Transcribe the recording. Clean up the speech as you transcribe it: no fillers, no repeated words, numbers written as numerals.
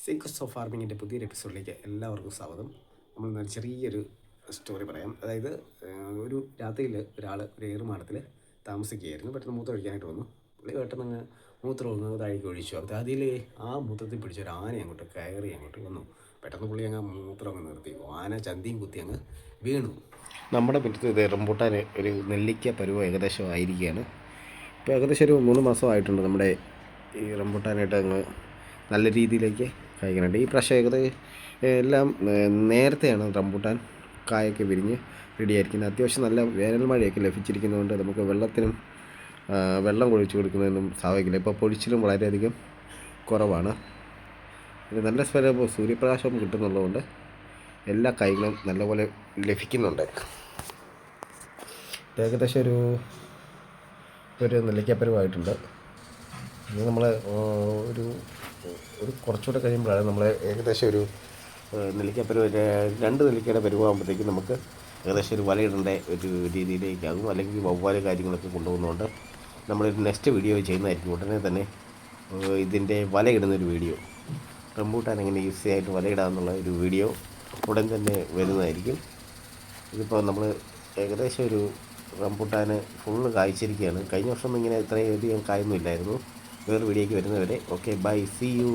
Secrets of ഫാർമിങ്ങിൻ്റെ പുതിയൊരു എപ്പിസോഡിലേക്ക് എല്ലാവർക്കും സ്വാഗതം. നമ്മൾ ചെറിയൊരു സ്റ്റോറി പറയാം. അതായത് ഒരു രാത്രിയിൽ ഒരാൾ ഒരു ഏറുമാടത്തിൽ താമസിക്കുകയായിരുന്നു. പെട്ടെന്ന് മൂത്രം ഒഴിക്കാനായിട്ട് വന്നു. പുള്ളി പെട്ടെന്ന് അങ്ങ് മൂത്രം ഒന്ന് താഴേക്ക് ഒഴിച്ചു. അപ്പോൾ അതിൽ ആ മൂത്രത്തിൽ പിടിച്ച ഒരു ആന അങ്ങോട്ട് കയറി അങ്ങോട്ട് വന്നു. പെട്ടെന്ന് പുള്ളി അങ്ങ് മൂത്രം അങ്ങ് നിർത്തി. ആന ചന്തിയും കുത്തി അങ്ങ് വീണു. നമ്മുടെ മുറ്റത്ത് ഇത് റംബൂട്ടാൻ ഒരു നെല്ലിക്ക പരുവം ഏകദേശം ആയിരിക്കുകയാണ്. ഇപ്പോൾ ഏകദേശം ഒരു 3 മാസമായിട്ടുണ്ട് നമ്മുടെ ഈ റംബൂട്ടാനായിട്ട് അങ്ങ് നല്ല രീതിയിലേക്ക് കായ്ക്കാനുണ്ട്. ഈ പ്രാവശ്യം ഏകദേശം എല്ലാം നേരത്തെയാണ് റംബൂട്ടാൻ കായൊക്കെ വിരിഞ്ഞ് റെഡിയായിരിക്കുന്നത്. അത്യാവശ്യം നല്ല വേനൽ മഴയൊക്കെ ലഭിച്ചിരിക്കുന്നതുകൊണ്ട് നമുക്ക് വെള്ളം കൊഴിച്ചു കൊടുക്കുന്നതിനും സാധിക്കില്ല. ഇപ്പോൾ പൊഴിച്ചിലും വളരെയധികം കുറവാണ്. നല്ല സൂര്യപ്രകാശം കിട്ടുന്നുള്ളതുകൊണ്ട് എല്ലാ കായ്കളും നല്ലപോലെ ലഭിക്കുന്നുണ്ട്. ഏകദേശം ഒരു നെല്ലിക്കപ്പരുവായിട്ടുണ്ട്. ഇത് നമ്മൾ ഒരു കുറച്ചുകൂടെ കഴിയുമ്പോഴാണ് നമ്മൾ ഏകദേശം ഒരു നെല്ലിക്കപ്പരുവ് 2 നെല്ലിക്കയുടെ പരുവാകുമ്പോഴത്തേക്കും നമുക്ക് ഏകദേശം ഒരു വലയിടേണ്ട ഒരു രീതിയിലേക്കാകും. അല്ലെങ്കിൽ വവ്വാല് കാര്യങ്ങളൊക്കെ കൊണ്ടുപോകുന്നതുകൊണ്ട് നമ്മളൊരു നെക്സ്റ്റ് വീഡിയോ ചെയ്യുന്നതായിരിക്കും. ഉടനെ തന്നെ ഇതിൻ്റെ വലയിടുന്നൊരു വീഡിയോ, റംബൂട്ടാൻ എങ്ങനെ ഈസി ആയിട്ട് വലയിടാമെന്നുള്ള ഒരു വീഡിയോ ഉടൻ തന്നെ വരുന്നതായിരിക്കും. ഇതിപ്പോൾ നമ്മൾ ഏകദേശം ഒരു റംബൂട്ടാന് ഫുള്ള് കായ്ച്ചിരിക്കുകയാണ്. കഴിഞ്ഞ വർഷം ഇങ്ങനെ ഇത്രയധികം കായൊന്നും ഇല്ലായിരുന്നു. വേറെ വീഡിയോയ്ക്ക് വരുന്നവരെ ഓക്കെ, ബൈ, സീ യു.